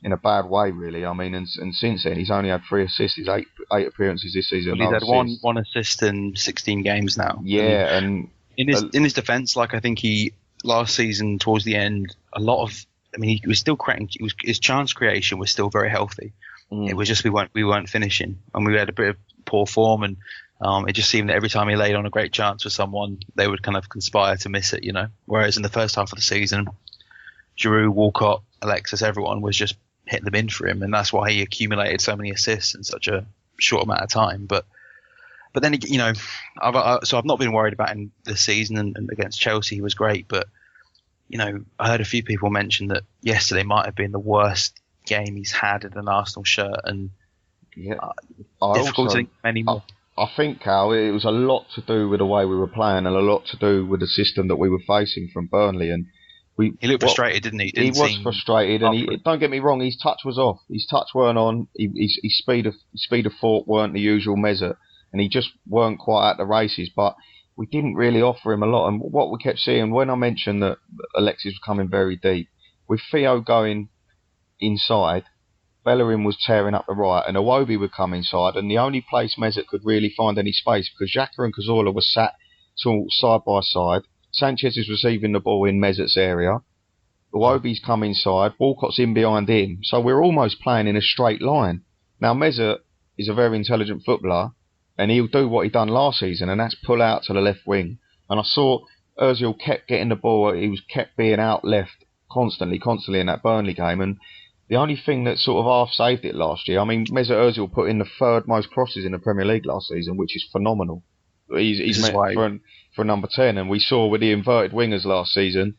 in a bad way, really. I mean, and since then he's only had 3 assists, his eight appearances this season.
Well, he's had one assist in 16 games now.
Yeah, and
in his defence, like I think he last season towards the end, he was still creating. His chance creation was still very healthy. It was just we weren't finishing, and we had a bit of poor form, and it just seemed that every time he laid on a great chance for someone, they would kind of conspire to miss it, you know. Whereas in the first half of the season, Giroud, Walcott, Alexis, everyone was just hitting them in for him, and that's why he accumulated so many assists in such a short amount of time. But then, you know, I've not been worried about him this season, and against Chelsea he was great. But, you know, I heard a few people mention that yesterday might have been the worst game he's had in an Arsenal shirt, and difficult to think anymore.
I think, Cal, it was a lot to do with the way we were playing, and a lot to do with the system that we were facing from Burnley. And he
looked frustrated, didn't he?
He was frustrated, and don't get me wrong, his touch was off. His touch weren't on. His speed of thought weren't the usual Mesut, and he just weren't quite at the races. But we didn't really offer him a lot. And what we kept seeing, when I mentioned that Alexis was coming very deep, with Theo going inside, Bellerin was tearing up the right, and Iwobi would come inside, and the only place Mesut could really find any space, because Xhaka and Cazorla were sat side by side. Sanchez is receiving the ball in Mesut's area. Iwobi's come inside. Walcott's in behind him. So we're almost playing in a straight line. Now, Mesut is a very intelligent footballer, and he'll do what he done last season, and that's pull out to the left wing. And I saw Özil kept getting the ball. He was kept being out left constantly in that Burnley game, and the only thing that sort of half saved it last year, I mean, Mesut Özil put in the 3rd most crosses in the Premier League last season, which is phenomenal. He's meant for number 10, and we saw with the inverted wingers last season,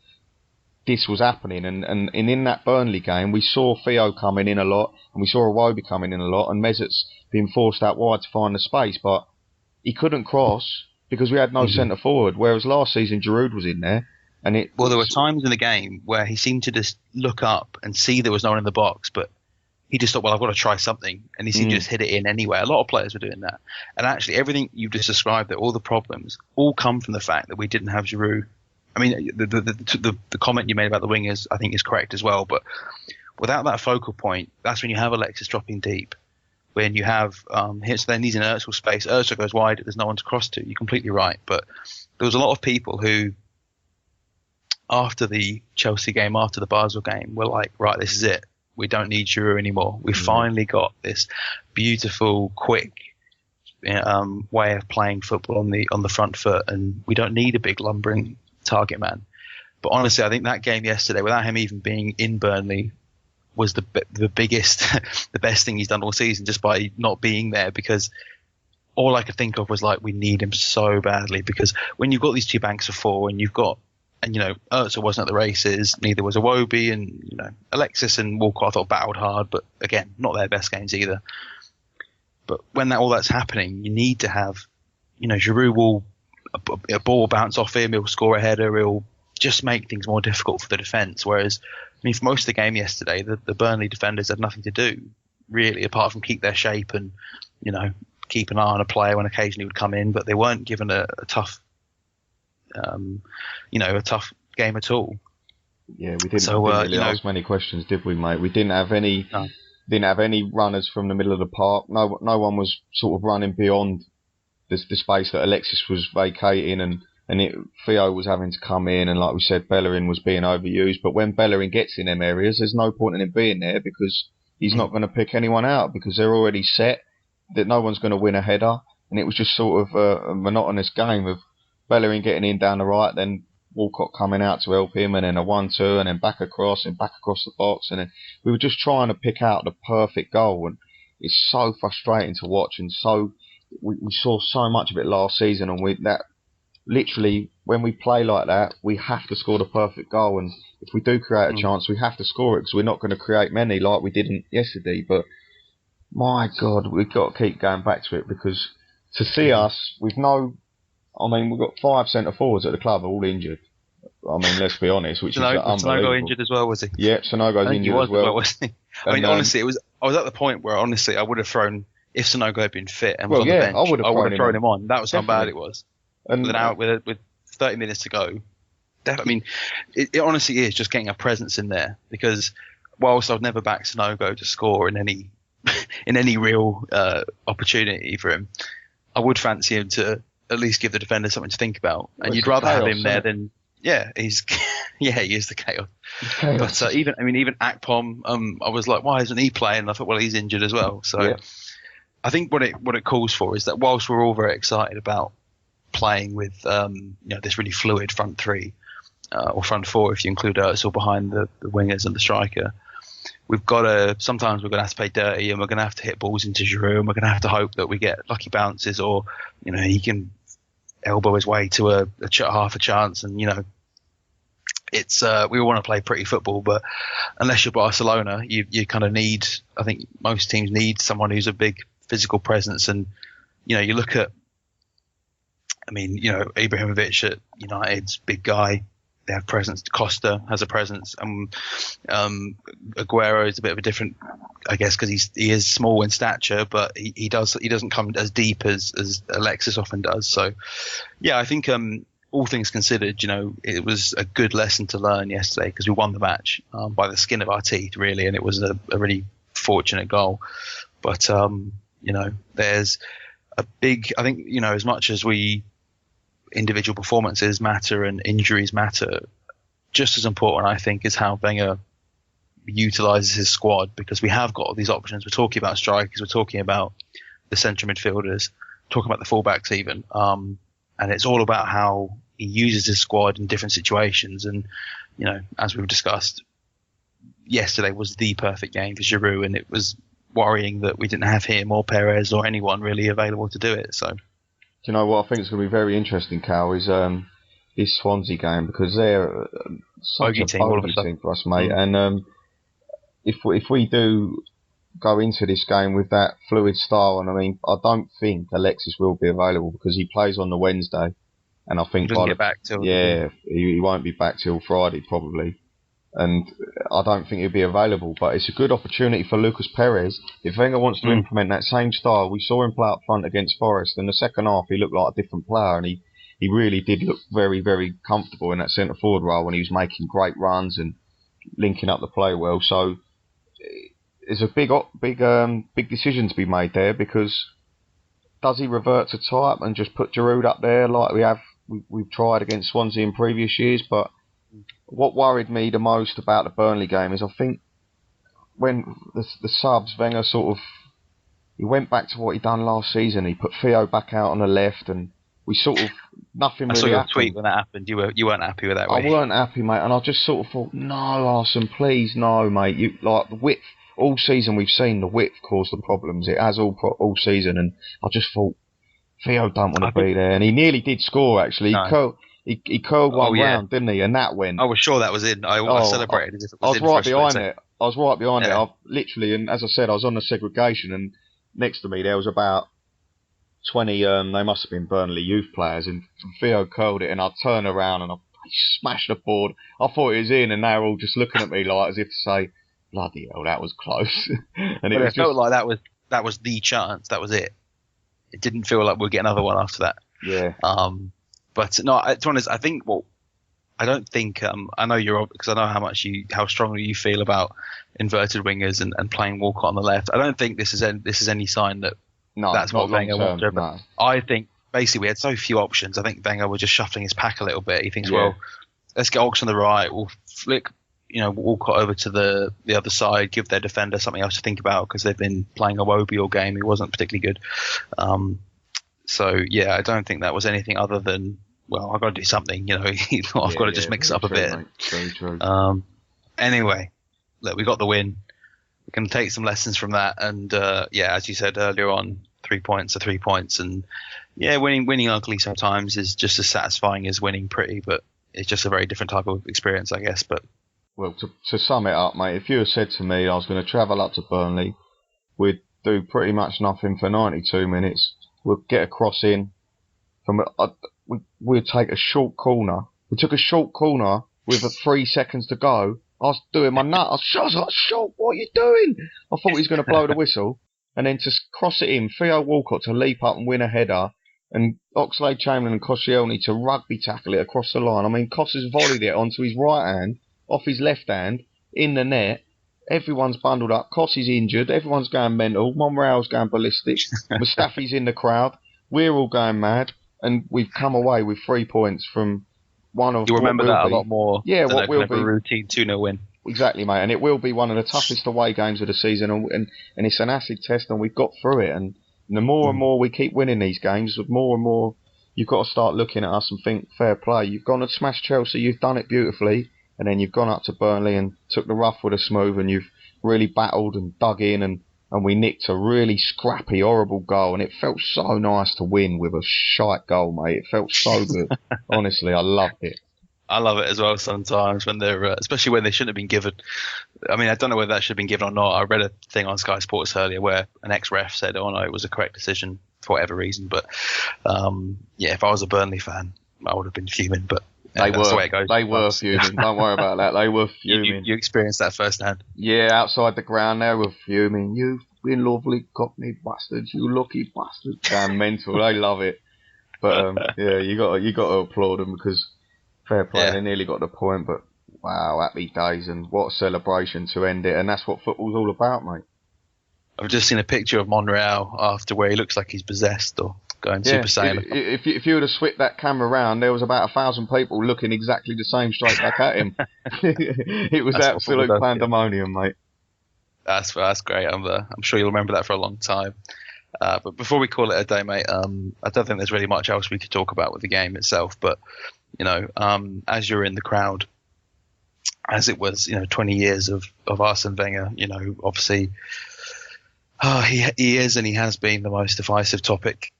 this was happening. And in that Burnley game, we saw Theo coming in a lot, and we saw Iwobi coming in a lot, and Mesut's being forced out wide to find the space, but he couldn't cross because we had no centre forward, whereas last season Giroud was in there. There
were times in the game where he seemed to just look up and see there was no one in the box, but he just thought, well, I've got to try something, and he seemed to just hit it in anyway. A lot of players were doing that. And actually, everything you've just described, that all the problems, all come from the fact that we didn't have Giroud. I mean, the comment you made about the wingers, I think, is correct as well, but without that focal point, that's when you have Alexis dropping deep. When you have so then he's in Özil space, Özil goes wide, there's no one to cross to. You're completely right. But there was a lot of people who, after the Chelsea game, after the Basel game, we're like, right, this is it. We don't need Giroud anymore. We finally got this beautiful, quick way of playing football on the front foot, and we don't need a big lumbering target man. But honestly, I think that game yesterday, without him even being in Burnley, was the biggest, the best thing he's done all season, just by not being there, because all I could think of was like, we need him so badly, because when you've got these 2 banks of 4, and you've got, and, you know, Özil wasn't at the races, neither was Iwobi, and, you know, Alexis and Walcott, I thought, battled hard, but again, not their best games either. But when all that's happening, you need to have, you know, Giroud will, a ball will bounce off him, he'll score a header, he'll just make things more difficult for the defence. Whereas, I mean, for most of the game yesterday, the Burnley defenders had nothing to do, really, apart from keep their shape and, you know, keep an eye on a player when occasionally would come in, but they weren't given a tough, a tough game at all.
Yeah, we didn't really ask many questions, did we, mate? We didn't have any.
No.
Didn't have any runners from the middle of the park. No one was sort of running beyond the space that Alexis was vacating, and Theo was having to come in, and like we said, Bellerin was being overused. But when Bellerin gets in them areas, there's no point in him being there because he's not going to pick anyone out because they're already set that no one's going to win a header. And it was just sort of a monotonous game of Bellerin getting in down the right, then Walcott coming out to help him, and then a 1-2, and then back across the box, and then we were just trying to pick out the perfect goal, and it's so frustrating to watch, and so we saw so much of it last season, and literally when we play like that, we have to score the perfect goal, and if we do create a chance, we have to score it because we're not going to create many like we didn't yesterday. But my God, we've got to keep going back to it because to see us with we've got 5 centre forwards at the club, all injured. I mean, let's be honest, which is unbelievable.
Sonogo injured as well, was he?
Yeah, Sonogo's injured as well.
Wasn't he? I mean, honestly, I was at the point where honestly I would have thrown, if Sonogo had been fit and was on the bench, I would have thrown him on. That was how bad it was. And with 30 minutes to go, I mean, it honestly is just getting a presence in there because whilst I'd never back Sonogo to score in any real opportunity for him, I would fancy him to at least give the defender something to think about. And you'd rather have him there than he is the chaos. But even Akpom, I was like, why isn't he playing? And I thought, well, he's injured as well. So I think what it calls for is that whilst we're all very excited about playing with this really fluid front three or front four, if you include Özil behind the wingers and the striker, sometimes we're going to have to play dirty, and we're going to have to hit balls into Giroud, and we're going to have to hope that we get lucky bounces, or he can elbow his way to half a chance. And it's we all want to play pretty football, but unless you're Barcelona, you kind of need. I think most teams need someone who's a big physical presence, and you look at. I mean, Ibrahimovic at United's big guy. They have presence. Costa has a presence. Aguero is a bit of a different, I guess, because he is small in stature, but he doesn't come as deep as Alexis often does. So, yeah, I think all things considered, it was a good lesson to learn yesterday because we won the match by the skin of our teeth, really, and it was a really fortunate goal. But there's a big. I think as much as individual performances matter and injuries matter, just as important I think is how Wenger utilises his squad, because we have got all these options. We're talking about strikers, we're talking about the central midfielders, talking about the fullbacks even, and it's all about how he uses his squad in different situations. And as we've discussed, yesterday was the perfect game for Giroud, and it was worrying that we didn't have him or Perez or anyone really available to do it. So
do you know what I think is going to be very interesting, Cal, is this Swansea game, because they're such a bogey team for us, mate. And if we do go into this game with that fluid style, and I mean, I don't think Alexis will be available because he plays on the Wednesday, and I think
he won't
be back till Friday probably. And I don't think he'll be available, but it's a good opportunity for Lucas Perez. If Wenger wants to implement that same style, we saw him play up front against Forest. In the second half, he looked like a different player, and he really did look very, very comfortable in that centre forward role when he was making great runs and linking up the play well. So it's a big decision to be made there, because does he revert to type and just put Giroud up there like we've tried against Swansea in previous years? But what worried me the most about the Burnley game is I think when the subs, Wenger he went back to what he'd done last season. He put Theo back out on the left, and we nothing really happened. I saw your tweet
when that happened. You weren't happy with that,
I weren't happy, mate, and I just sort of thought, no, Arsene, please, no, mate. The width, all season we've seen the width cause the problems. It has all season, and I just thought, Theo don't want to be there, and he nearly did score, actually. No. He curled one round, didn't he? And that went.
I was sure that was in. I celebrated as if it was in.
I was right behind it. I literally, and as I said, I was on the segregation, and next to me there was about 20. They must have been Burnley youth players, and Theo curled it, and I turned around and I smashed the board. I thought it was in, and they were all just looking at me like as if to say, "Bloody hell, that was close."
And it felt like that was the chance. That was it. It didn't feel like we'll get another one after that.
Yeah.
But no, to be honest, I think I don't think I know you're because I know how strongly you feel about inverted wingers and playing Walcott on the left. I don't think this is any sign that that's what Wenger wants to do.
No.
I think basically we had so few options. I think Wenger was just shuffling his pack a little bit. He thinks, well, let's get Ox on the right. We'll flick, Walcott over to the other side, give their defender something else to think about because they've been playing a Wobie all game. He wasn't particularly good. So yeah, I don't think that was anything other than, well, I've got to do something. I've got to just mix it up a bit.
Mate. Very true.
Anyway, look, we got the win. We can take some lessons from that, and as you said earlier on, 3 points are 3 points, and winning ugly sometimes is just as satisfying as winning pretty, but it's just a very different type of experience, I guess. But
well, to sum it up, mate, if you had said to me I was going to travel up to Burnley, we'd do pretty much nothing for 92 minutes, we'd get a cross in, we'd take a short corner. We took a short corner with 3 seconds to go. I was doing my nut. I was like, short, what are you doing? I thought he was going to blow the whistle. And then to cross it in, Theo Walcott to leap up and win a header, and Oxlade-Chamberlain and Koscielny to rugby tackle it across the line. I mean, Kos has volleyed it onto his right hand, off his left hand, in the net. Everyone's bundled up. Kos is injured. Everyone's going mental. Monreal's going ballistic. Mustafi's in the crowd. We're all going mad. And we've come away with 3 points from one of.
You remember that a lot more.
Yeah,
than
what will be
a routine 2-0 win.
Exactly, mate. And it will be one of the toughest away games of the season, and it's an acid test, and we've got through it. And the more and more we keep winning these games, the more and more you've got to start looking at us and think, fair play. You've gone and smashed Chelsea, you've done it beautifully, and then you've gone up to Burnley and took the rough with a smooth, and you've really battled and dug in, and we nicked a really scrappy, horrible goal, and it felt so nice to win with a shite goal, mate. It felt so good. Honestly, I loved it.
I love it as well sometimes when they're, especially when they shouldn't have been given. I mean, I don't know whether that should have been given or not. I read a thing on Sky Sports earlier where an ex-ref said, oh no, it was a correct decision for whatever reason. But if I was a Burnley fan, I would have been fuming. But that's the way it goes.
They were fuming. Don't worry about that. They were fuming.
You experienced that firsthand.
Yeah, outside the ground, they were fuming. You've been lovely, Cockney bastards. You lucky bastards. Damn mental. They love it. But you got to applaud them because. Fair play, They nearly got the point, but wow, happy days, and what a celebration to end it, and that's what football's all about, mate.
I've just seen a picture of Monreal after where he looks like he's possessed or going Super Saiyan.
If you would have swept that camera around, there was about 1,000 people looking exactly the same straight back at him. It was absolute pandemonium, mate.
That's great. I'm sure you'll remember that for a long time. But before we call it a day, mate, I don't think there's really much else we could talk about with the game itself, but as you're in the crowd, as it was, 20 years of Arsene Wenger, obviously, he is and he has been the most divisive topic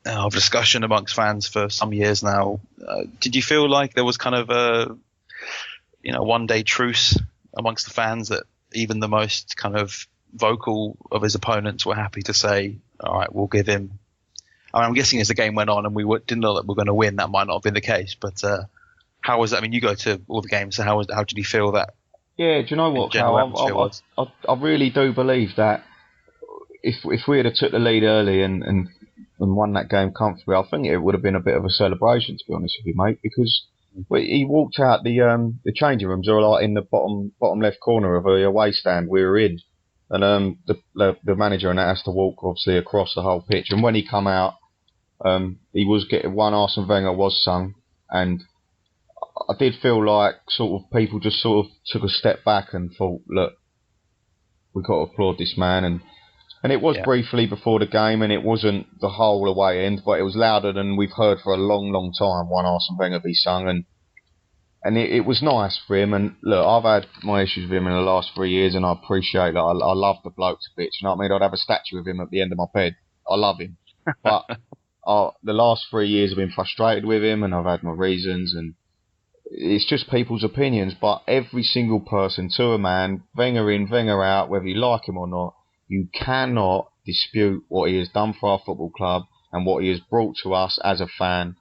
of discussion amongst fans for some years now. Did you feel like there was kind of a, one-day truce amongst the fans that even the most kind of vocal of his opponents were happy to say, all right, we'll give him. I mean, I'm guessing as the game went on and we didn't know that we were going to win, that might not have been the case. But how was that? I mean, you go to all the games, so how did you feel that?
Yeah, do you know what, Cal? I really do believe that if we had took the lead early and won that game comfortably, I think it would have been a bit of a celebration, to be honest with you, mate, because he walked out the changing rooms are like in the bottom left corner of a away stand we were in. And the manager and that has to walk obviously across the whole pitch. And when he come out, he was getting one Arsene Wenger was sung, and I did feel like sort of people just sort of took a step back and thought, look, we've got to applaud this man. And it was briefly before the game, and it wasn't the whole away end, but it was louder than we've heard for a long, long time. One Arsene Wenger be sung, and it was nice for him. And look, I've had my issues with him in the last 3 years, and I appreciate that. I love the bloke to bits. You know what I mean? I'd have a statue of him at the end of my bed. I love him. But the last 3 years I've been frustrated with him, and I've had my reasons, and it's just people's opinions. But every single person, to a man, Wenger in, Wenger out, whether you like him or not, you cannot dispute what he has done for our football club and what he has brought to us as a fan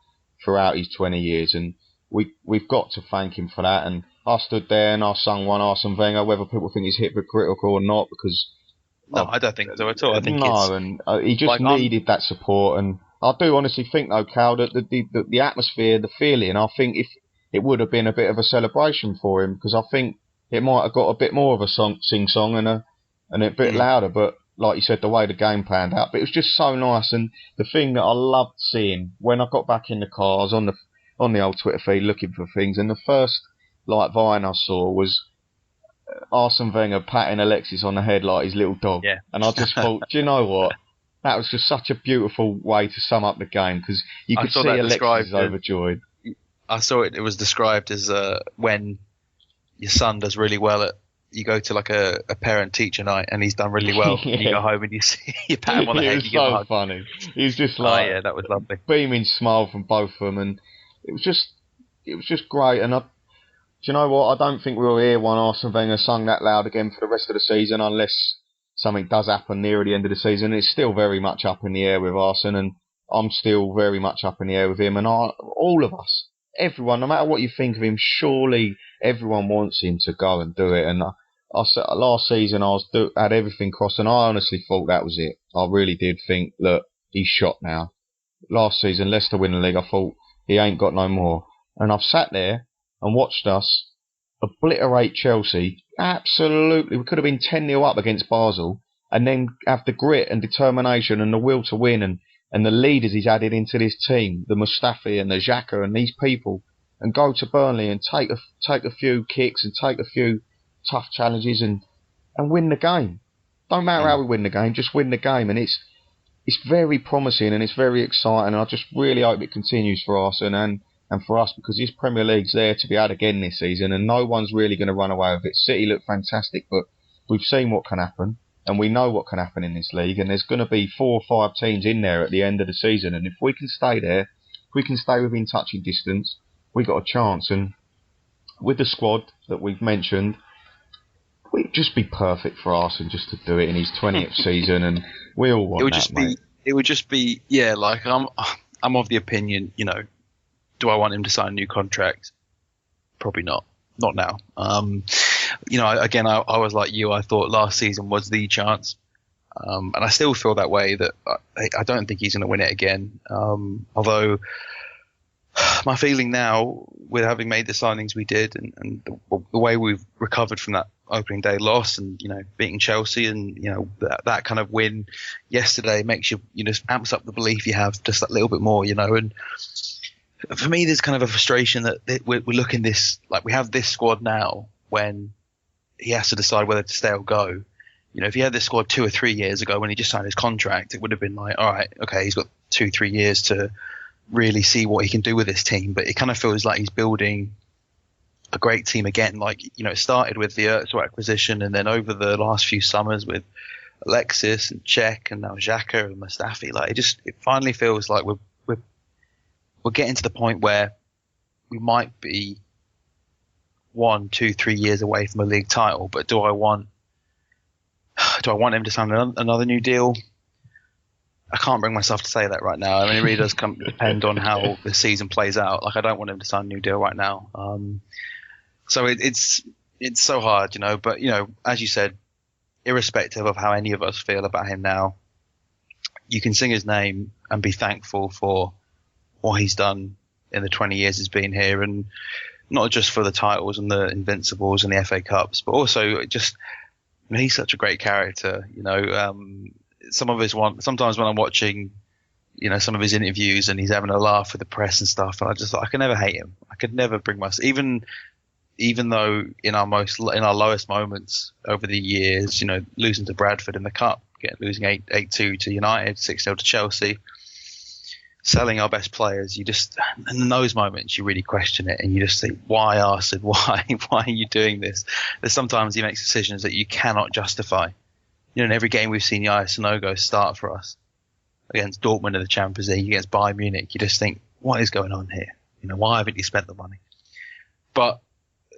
throughout his 20 years. And we've got to thank him for that. And I stood there and I sung one Arsene Wenger, whether people think he's hypocritical or not, because...
No, I don't think so at all. I think
he just needed that support. And I do honestly think, though, Cal, that the atmosphere, the feeling, I think it would have been a bit of a celebration for him, because I think it might have got a bit more of a sing-song and a bit louder. But like you said, the way the game panned out, but it was just so nice. And the thing that I loved seeing when I got back in the car, I was on the old Twitter feed looking for things, and the first vine I saw was Arsene Wenger patting Alexis on the head like his little dog.
Yeah.
And I just thought, do you know what? That was just such a beautiful way to sum up the game, because you could see Alexis is overjoyed.
I saw it. It was described as when your son does really well at. You go to like a parent-teacher night, and he's done really well.
Yeah.
And you go home and you pat him on the head.
It was so funny. He was just like,
yeah, that was lovely.
Beaming smile from both of them, and it was just great. And do you know what? I don't think we'll hear one Arsene Wenger sung that loud again for the rest of the season, unless something does happen near the end of the season. It's still very much up in the air with Arsene, and I'm still very much up in the air with him, and all of us. Everyone, no matter what you think of him, surely everyone wants him to go and do it. And I said last season I had everything crossed, and I honestly thought that was it. I really did think, look, he's shot now. Last season, Leicester win the league, I thought he ain't got no more. And I've sat there and watched us obliterate Chelsea. Absolutely, we could have been 10-0 up against Basel, and then have the grit and determination and the will to win, and the leaders he's added into this team, the Mustafi and the Xhaka and these people, and go to Burnley and take a few kicks and take a few tough challenges and win the game. Don't matter how we win the game, just win the game. And it's very promising and it's very exciting, and I just really hope it continues for Arsenal and for us, because this Premier League's there to be had again this season, and no one's really going to run away with it. City look fantastic, but we've seen what can happen. And we know what can happen in this league, and there's going to be 4 or 5 teams in there at the end of the season. And if we can stay there, if we can stay within touching distance, we got a chance. And with the squad that we've mentioned, it'd just be perfect for Arsene just to do it in his 20th season, and we all want
It would just be, yeah. Like I'm of the opinion, do I want him to sign a new contract? Probably not. Not now. Again, I was like you. I thought last season was the chance, and I still feel that way. That I don't think he's going to win it again. Although my feeling now, with having made the signings we did, and the way we've recovered from that opening day loss, and beating Chelsea, and that kind of win yesterday makes you amps up the belief you have just that little bit more. And for me, there's kind of a frustration that we're looking this, like we have this squad now when he has to decide whether to stay or go. If he had this squad 2 or 3 years ago when he just signed his contract, it would have been like, all right, okay, he's got 2-3 years to really see what he can do with this team. But it kind of feels like he's building a great team again. Like, it started with the Özil acquisition, and then over the last few summers with Alexis and Cech and now Xhaka and Mustafi. Like it finally feels like we're getting to the point where we might be 1, 2, 3 years away from a league title. But do I want him to sign another new deal? I can't bring myself to say that right now. I mean, it really does depend on how the season plays out. Like, I don't want him to sign a new deal right now. So it's so hard, But as you said, irrespective of how any of us feel about him now, you can sing his name and be thankful for what he's done in the 20 years he's been here, and not just for the titles and the Invincibles and the FA Cups, but also just he's such a great character. Sometimes when I'm watching, some of his interviews and he's having a laugh with the press and stuff, and I can never hate him. I could never bring myself, even though in our lowest moments over the years, losing to Bradford in the cup, losing 8-2 to United, 6-0 to Chelsea, selling our best players, in those moments you really question it, and you just think, why Arsene? Why are you doing this? There's sometimes he makes decisions that you cannot justify. In every game we've seen Yaya Sanogo start for us against Dortmund in the Champions League, against Bayern Munich, you just think, what is going on here? Why haven't you spent the money? But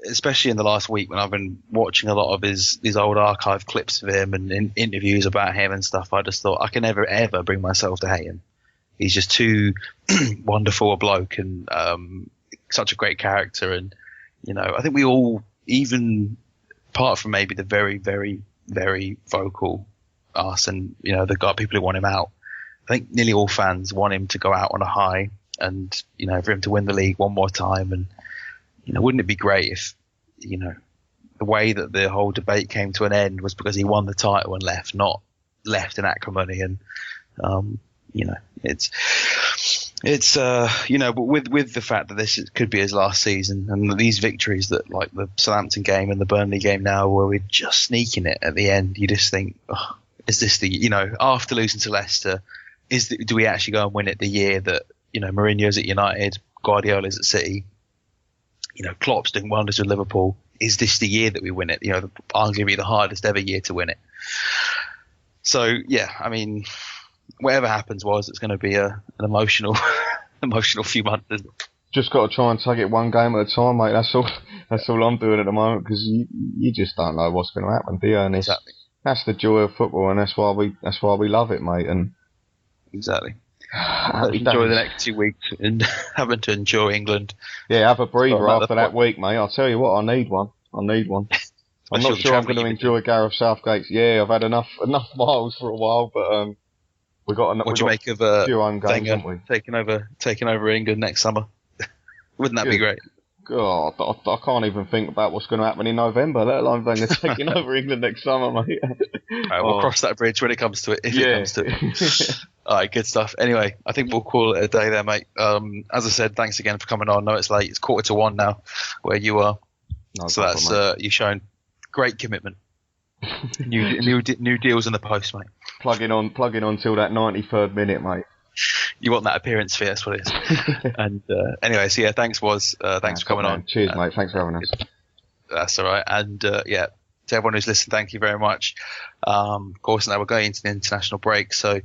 especially in the last week, when I've been watching a lot of these old archive clips of him and interviews about him and stuff, I just thought I can never ever bring myself to hate him. He's just too wonderful a bloke, and such a great character. And I think we all, even apart from maybe the very, very, very vocal us and the people who want him out, I think nearly all fans want him to go out on a high, and for him to win the league one more time. And wouldn't it be great if, the way that the whole debate came to an end was because he won the title and left, not left in acrimony. And, but with the fact that this could be his last season, and these victories that, like the Southampton game and the Burnley game now, where we're just sneaking it at the end, you just think, oh, is this after losing to Leicester, do we actually go and win it the year that, Mourinho's at United, Guardiola's at City, Klopp's doing wonders with Liverpool? Is this the year that we win it? Arguably the hardest ever year to win it. So, yeah, I mean, whatever happens it's going to be an emotional few months, isn't it?
Just got to try and take it one game at a time, mate. That's all I'm doing at the moment, because you just don't know what's going to happen, do you? And
exactly.
That's the joy of football, and that's why we love it, mate. And
exactly. Enjoy the next 2 weeks and having to enjoy England.
Yeah, have a breather after that week, mate. I'll tell you what, I need one. I'm not sure I'm going to enjoy Gareth Southgate's. Yeah, I've had enough miles for a while, but we got enough.
What do you make of Wenger taking over England next summer? Wouldn't that be great?
God, I can't even think about what's going to happen in November, let alone Wenger taking over England next summer, mate.
Right, we'll cross that bridge when it comes to it, if it comes to it. All right, good stuff. Anyway, I think we'll call it a day there, mate. As I said, thanks again for coming on. I know it's late. It's 1:45 now where you are. No so problem, that's you've shown great commitment. New deals in the post, mate.
Plugging on till that 93rd minute, mate.
You want that appearance fee, that's what it is. And anyway, so yeah, thanks for coming on.
Cheers, mate. Thanks for having us.
That's all right. And to everyone who's listened, thank you very much. Of course, now we're going into the international break, so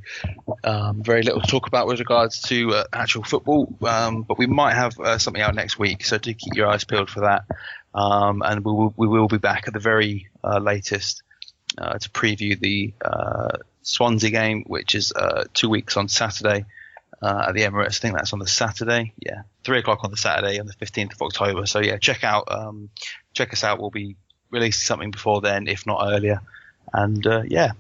very little to talk about with regards to actual football. But we might have something out next week, so do keep your eyes peeled for that. And we will be back at the very latest to preview the Swansea game, which is 2 weeks on Saturday at the Emirates. I think that's on the Saturday. Yeah, 3:00 on the Saturday on the 15th of October. So yeah, check us out. We'll be releasing something before then, if not earlier. And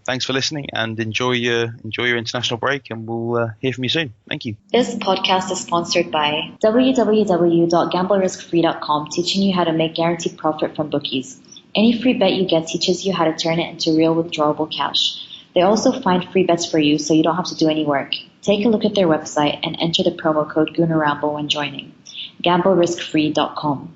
thanks for listening, and enjoy your international break, and we'll hear from you soon. Thank you.
This podcast is sponsored by www.gambleriskfree.com, teaching you how to make guaranteed profit from bookies. Any free bet you get teaches you how to turn it into real withdrawable cash. They also find free bets for you, so you don't have to do any work. Take a look at their website and enter the promo code Gooner Ramble when joining. gambleriskfree.com.